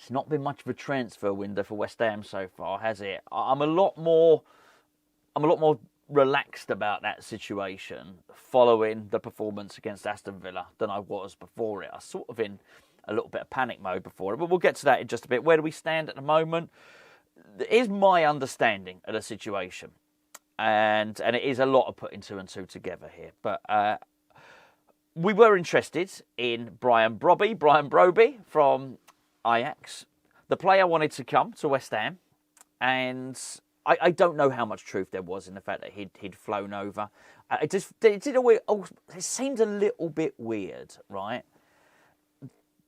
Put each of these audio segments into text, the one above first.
It's not been much of a transfer window for West Ham so far, has it? I'm a lot more relaxed about that situation following the performance against Aston Villa than I was before it. I was sort of in a little bit of panic mode before it, but we'll get to that in just a bit. Where do we stand at the moment? Here's my understanding of the situation, and it is a lot of putting two and two together here. But we were interested in Brian Broby from Ajax. The player wanted to come to West Ham, and I don't know how much truth there was in the fact that he'd flown over. It seemed a little bit weird, right?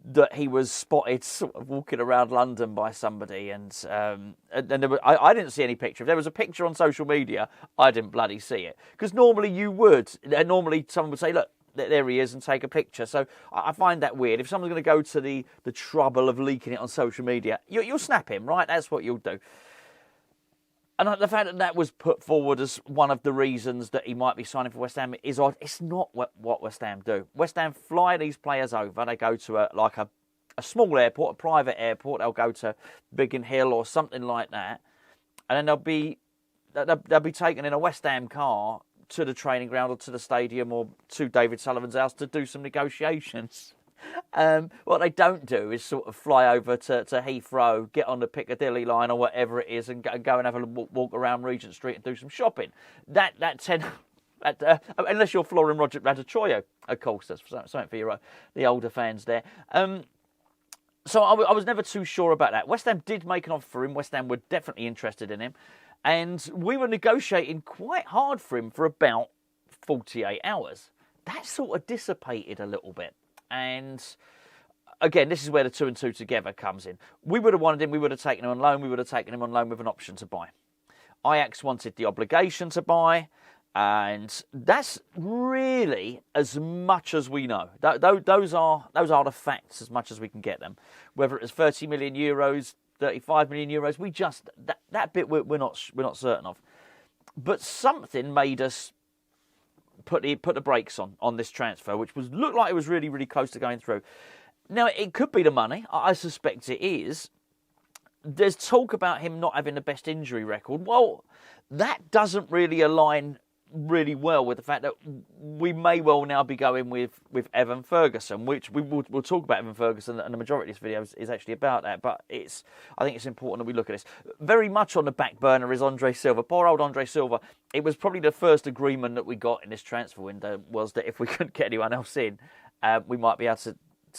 That he was spotted sort of walking around London by somebody, and there was, I didn't see any picture. If there was a picture on social media, I didn't bloody see it. Because normally you would. Normally someone would say, look, there he is, and take a picture. So I find that weird. If someone's going to go to the trouble of leaking it on social media, you'll snap him, right? That's what you'll do. And the fact that was put forward as one of the reasons that he might be signing for West Ham is odd. It's not what West Ham do. West Ham fly these players over. They go to a small airport, a private airport. They'll go to Biggin Hill or something like that, and then they'll be taken in a West Ham car to the training ground or to the stadium or to David Sullivan's house to do some negotiations. What they don't do is sort of fly over to Heathrow, get on the Piccadilly line or whatever it is, and go and have a walk around Regent Street and do some shopping. Unless you're Florian Raduchoyo, of course, that's something for the older fans there. So I was never too sure about that. West Ham did make an offer for him. West Ham were definitely interested in him, and we were negotiating quite hard for him for about 48 hours. That sort of dissipated a little bit. And again, this is where the two and two together comes in. We would have wanted him, we would have taken him on loan, we would have taken him on loan with an option to buy. Ajax wanted the obligation to buy, and that's really as much as we know. Those are the facts as much as we can get them. Whether it was 30 million euros, 35 million euros, that bit we're not certain of. But something made us put the brakes on this transfer, which looked like it was really, really close to going through. Now, it could be the money. I suspect it is. There's talk about him not having the best injury record. Well, that doesn't really align really well with the fact that we may well now be going with Evan Ferguson, which we'll talk about Evan Ferguson, and the majority of this video is actually about that. But I think it's important that we look at this. Very much on the back burner is Andre Silva. Poor old Andre Silva. It was probably the first agreement that we got in this transfer window was that if we couldn't get anyone else in, we might be able to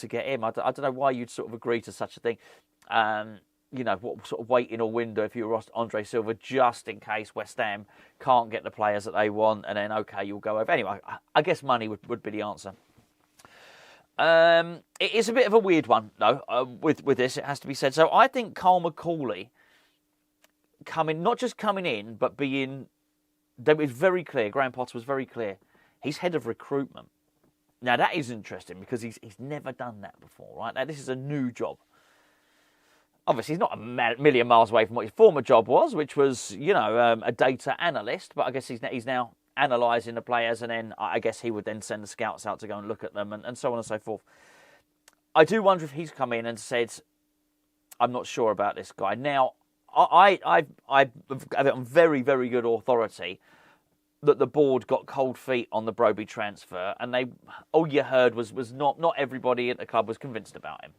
get him. I don't know why you'd sort of agree to such a thing. What sort of waiting or window if you were Andre Silva, just in case West Ham can't get the players that they want, and then, okay, you'll go over. Anyway, I guess money would be the answer. It is a bit of a weird one, though, with this, it has to be said. So I think Carl McCauley not just coming in, but being, it was very clear, Graham Potter was very clear, he's head of recruitment. Now, that is interesting because he's never done that before, right? Now, this is a new job. Obviously, he's not a million miles away from what his former job was, which was, a data analyst. But I guess he's now analysing the players, and then I guess he would then send the scouts out to go and look at them, and so on and so forth. I do wonder if he's come in and said, I'm not sure about this guy. Now, I have it on very, very good authority that the board got cold feet on the Broby transfer, and all you heard was not everybody at the club was convinced about him.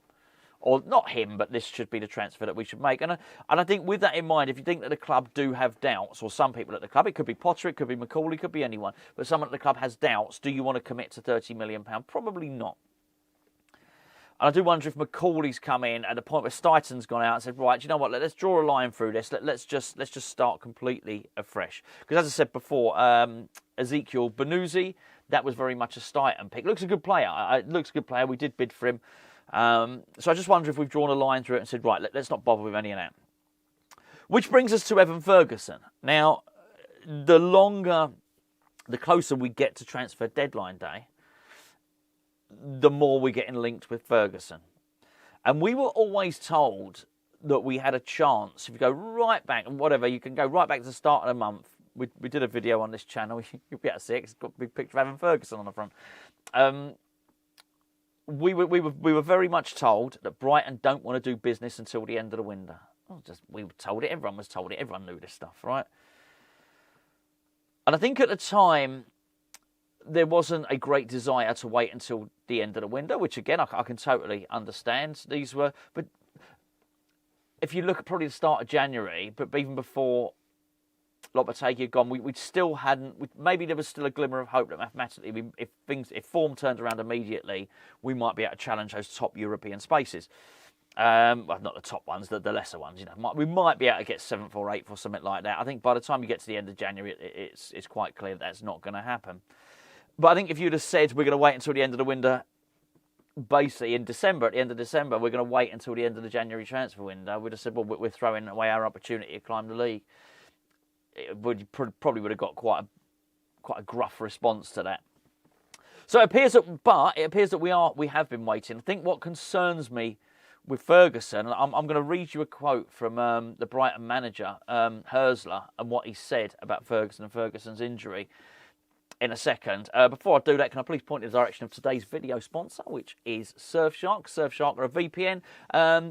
Or not him, but this should be the transfer that we should make. And I think with that in mind, if you think that the club do have doubts, or some people at the club, it could be Potter, it could be McCauley, it could be anyone, but someone at the club has doubts, do you want to commit to £30 million? Probably not. And I do wonder if McCauley's come in at the point where Stuyton's gone out and said, right, do you know what, let's draw a line through this, let's just start completely afresh. Because as I said before, Ezekiel Benuzzi, that was very much a Stuyton pick. Looks a good player, we did bid for him. So I just wonder if we've drawn a line through it and said, right, let's not bother with any of that. Which brings us to Evan Ferguson. Now, the closer we get to transfer deadline day, the more we're getting linked with Ferguson. And we were always told that we had a chance. If you go right back, and whatever, you can go right back to the start of the month. We did a video on this channel. You'll be able to see it. It's got a big picture of Evan Ferguson on the front. we were very much told that Brighton don't want to do business until the end of the window. We were told it. Everyone was told it. Everyone knew this stuff, right? And I think at the time, there wasn't a great desire to wait until the end of the window, which again, I can totally understand. But if you look at probably the start of January, but even before Lopetegui had gone, we still hadn't. Maybe there was still a glimmer of hope that mathematically, if form turned around immediately, we might be able to challenge those top European spaces. Well, not the top ones, the lesser ones. We might be able to get 7th or 8th or something like that. I think by the time you get to the end of January, it's quite clear that's not going to happen. But I think if you'd have said we're going to wait until the end of the window, basically in December, at the end of December, we're going to wait until the end of the January transfer window, we'd have said, well, we're throwing away our opportunity to climb the league. Probably would have got quite a gruff response to that. So it appears that we have been waiting. I think what concerns me with Ferguson, and I'm going to read you a quote from the Brighton manager, Hersler, and what he said about Ferguson and Ferguson's injury in a second. Before I do that, can I please point in the direction of today's video sponsor, which is Surfshark. Surfshark are a VPN.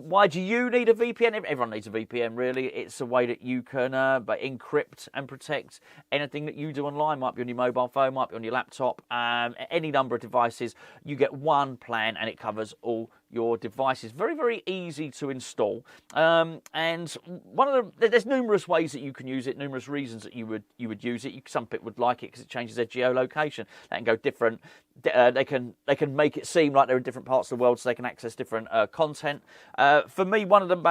Why do you need a VPN? Everyone needs a VPN, really. It's a way that you can encrypt and protect anything that you do online. Might be on your mobile phone, might be on your laptop, any number of devices. You get one plan and it covers all your devices. Very, very easy to install. And there's numerous ways that you can use it, numerous reasons that you would use it. Some people would like it because it changes their geolocation. They can go different. They can make it seem like they're in different parts of the world, so they can access different content. For me, one of them,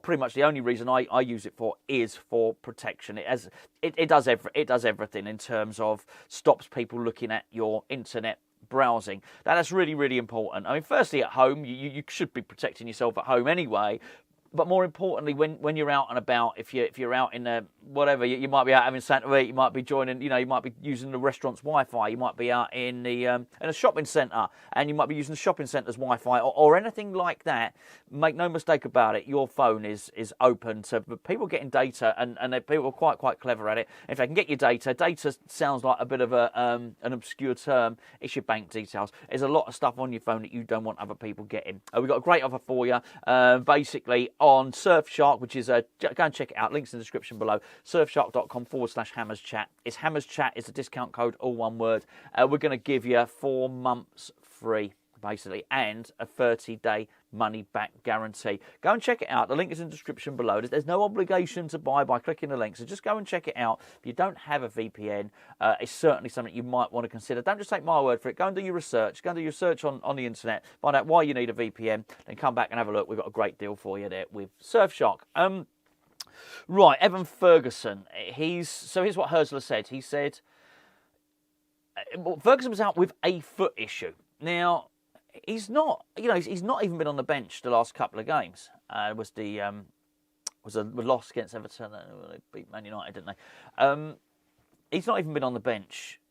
pretty much the only reason I use it for is for protection. It does everything in terms of stops people looking at your internet browsing. That's really, really important. I mean, firstly, at home, you should be protecting yourself at home anyway. But more importantly, when you're out and about, if you're out in whatever, you might be out having something to eat, you might be joining, you might be using the restaurant's Wi-Fi, you might be out in a shopping centre, and you might be using the shopping centre's Wi-Fi or anything like that. Make no mistake about it, your phone is open to people getting data, and people are quite clever at it. If they can get your data sounds like a bit of an obscure term. It's your bank details. There's a lot of stuff on your phone that you don't want other people getting. We've got a great offer for you. Basically, on Surfshark, which is go and check it out. Links in the description below. Surfshark.com/HammersChat. It's HammersChat. It's a discount code, all one word. We're going to give you 4 months free, basically, and a 30-day money-back guarantee. Go and check it out. The link is in the description below. There's no obligation to buy by clicking the link, so just go and check it out. If you don't have a VPN, it's certainly something you might want to consider. Don't just take my word for it. Go and do your research. Go and do your search on the internet. Find out why you need a VPN, then come back and have a look. We've got a great deal for you there with Surfshark. Right, Evan Ferguson. Here's what Hersler said. He said Ferguson was out with a foot issue. Now, he's not even been on the bench the last couple of games. Was a loss against Everton. They beat Man United, didn't they? He's not even been on the bench.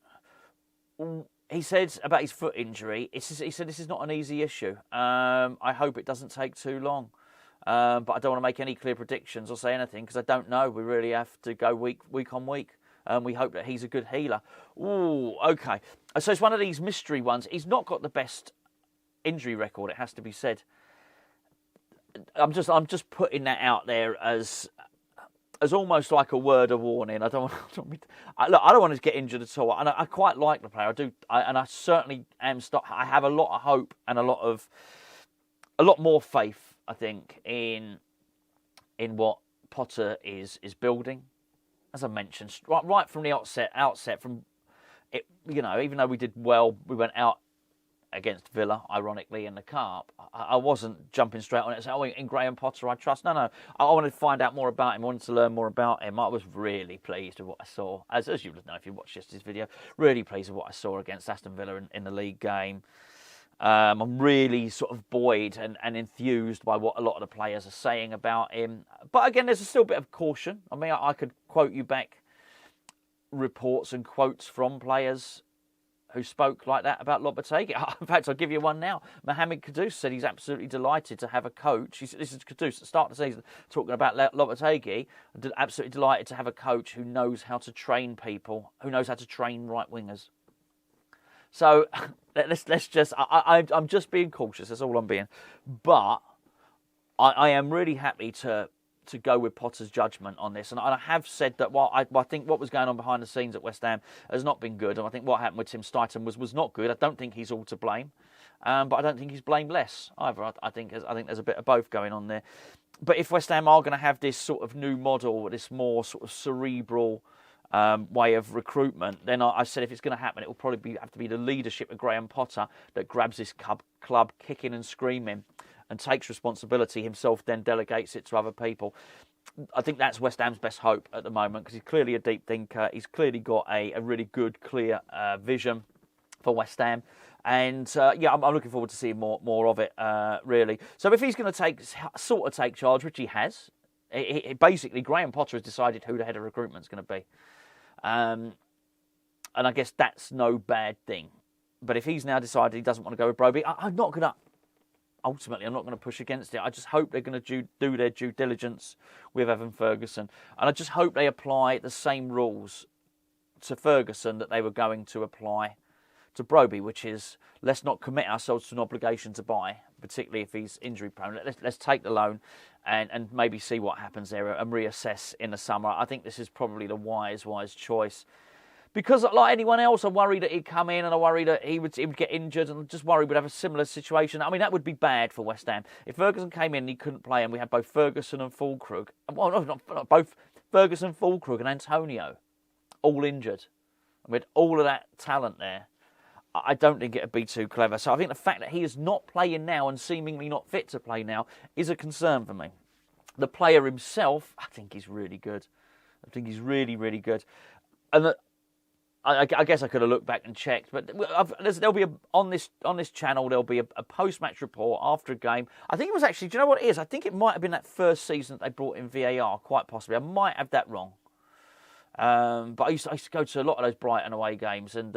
He said about his foot injury. He said this is not an easy issue. I hope it doesn't take too long. But I don't want to make any clear predictions or say anything because I don't know. We really have to go week on week. We hope that he's a good healer. Ooh, okay. So it's one of these mystery ones. He's not got the best injury record, it has to be said. I'm just putting that out there as almost like a word of warning. I don't want to get injured at all. And I quite like the player. I certainly am. I have a lot of hope and a lot more faith, I think, in what Potter is building. As I mentioned, right from the outset from it, even though we did well, we went out against Villa, ironically, in the Cup. I wasn't jumping straight on it and saying, in Graham Potter I trust. No. I wanted to find out more about him. I wanted to learn more about him. I was really pleased with what I saw. As you would know if you watched yesterday's video, really pleased with what I saw against Aston Villa in the league game. I'm really sort of buoyed and enthused by what a lot of the players are saying about him. But again, there's still a bit of caution. I mean, I could quote you back reports and quotes from players who spoke like that about Lopetegui. In fact, I'll give you one now. Mohamed Kudus said he's absolutely delighted to have a coach. This is Kudus at the start of the season talking about Lopetegui. Absolutely delighted to have a coach who knows how to train people, who knows how to train right wingers. So let's just. I'm just being cautious. That's all I'm being. But I am really happy to go with Potter's judgment on this. And I have said that I think what was going on behind the scenes at West Ham has not been good. And I think what happened with Tim Steidten was not good. I don't think he's all to blame. But I don't think he's blameless either. I think there's a bit of both going on there. But if West Ham are going to have this sort of new model, this more sort of cerebral way of recruitment, then I said if it's going to happen, it will probably have to be the leadership of Graham Potter that grabs this club kicking and screaming and takes responsibility himself, then delegates it to other people. I think that's West Ham's best hope at the moment, because he's clearly a deep thinker. He's clearly got a really good, clear vision for West Ham. And I'm looking forward to seeing more of it, really. So if he's going to take charge, which he has, basically Graham Potter has decided who the head of recruitment is going to be. And I guess that's no bad thing. But if he's now decided he doesn't want to go with Broby, I'm not going to push against it. I just hope they're going to do their due diligence with Evan Ferguson. And I just hope they apply the same rules to Ferguson that they were going to apply to Broby, which is let's not commit ourselves to an obligation to buy, particularly if he's injury prone. Let's take the loan and maybe see what happens there and reassess in the summer. I think this is probably the wise choice. Because like anyone else, I worry that he'd come in and I worry that he would get injured, and just worry we'd have a similar situation. I mean, that would be bad for West Ham. If Ferguson came in and he couldn't play, and we had both Ferguson and Fulkrug, well, not both Ferguson, Fulkrug and Antonio all injured, with all of that talent there, I don't think it would be too clever. So I think the fact that he is not playing now and seemingly not fit to play now is a concern for me. The player himself, I think he's really good. I think he's really, really good. And I guess I could have looked back and checked, but there'll be on this channel there'll be a post-match report after a game. I think it was actually, do you know what it is? I think it might have been that first season that they brought in VAR, quite possibly. I might have that wrong. But I used to go to a lot of those Brighton away games, and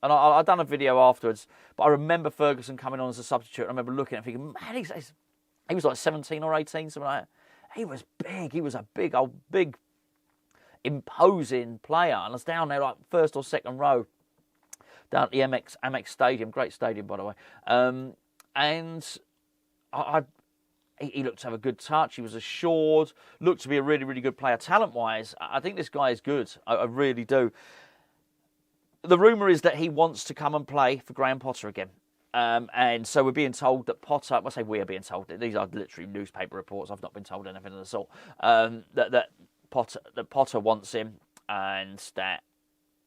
I'd done a video afterwards. But I remember Ferguson coming on as a substitute. I remember looking at him thinking, man, he was like 17 or 18, something like that. He was big. He was a big imposing player, and I was down there like first or second row down at the Amex Stadium, great stadium by the way, and he looked to have a good touch. He was assured, looked to be a really, really good player. Talent wise, I think this guy is good. I really do. The rumour is that he wants to come and play for Graham Potter again. And so we're being told that Potter, I say we're being told, these are literally newspaper reports, I've not been told anything of the sort, that Potter wants him, and that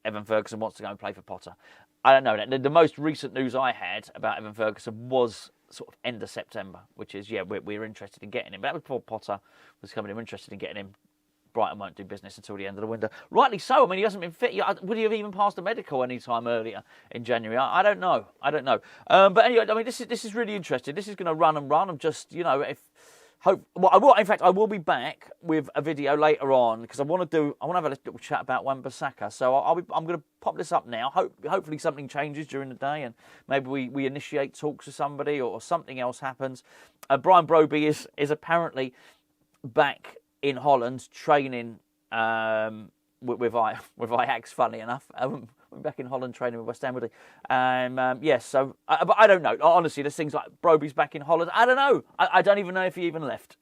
Evan Ferguson wants to go and play for Potter. I don't know that. The most recent news I had about Evan Ferguson was sort of end of September, which is, we're interested in getting him. But that was before Potter was coming in. We're interested in getting him. Brighton won't do business until the end of the window. Rightly so. I mean, he hasn't been fit. Would he have even passed a medical any time earlier in January? I don't know. But anyway, I mean, this is really interesting. This is going to run and run. I'm just, I will be back with a video later on, because I want to have a little chat about Wan-Bissaka. So I'm going to pop this up now. Hopefully something changes during the day, and maybe we initiate talks with somebody, or something else happens. Brian Broby is apparently back in Holland training with Ajax. Funny enough, we're back in Holland training with West Ham. But I don't know. Honestly, there's things like Broby's back in Holland. I don't know. I don't even know if he even left.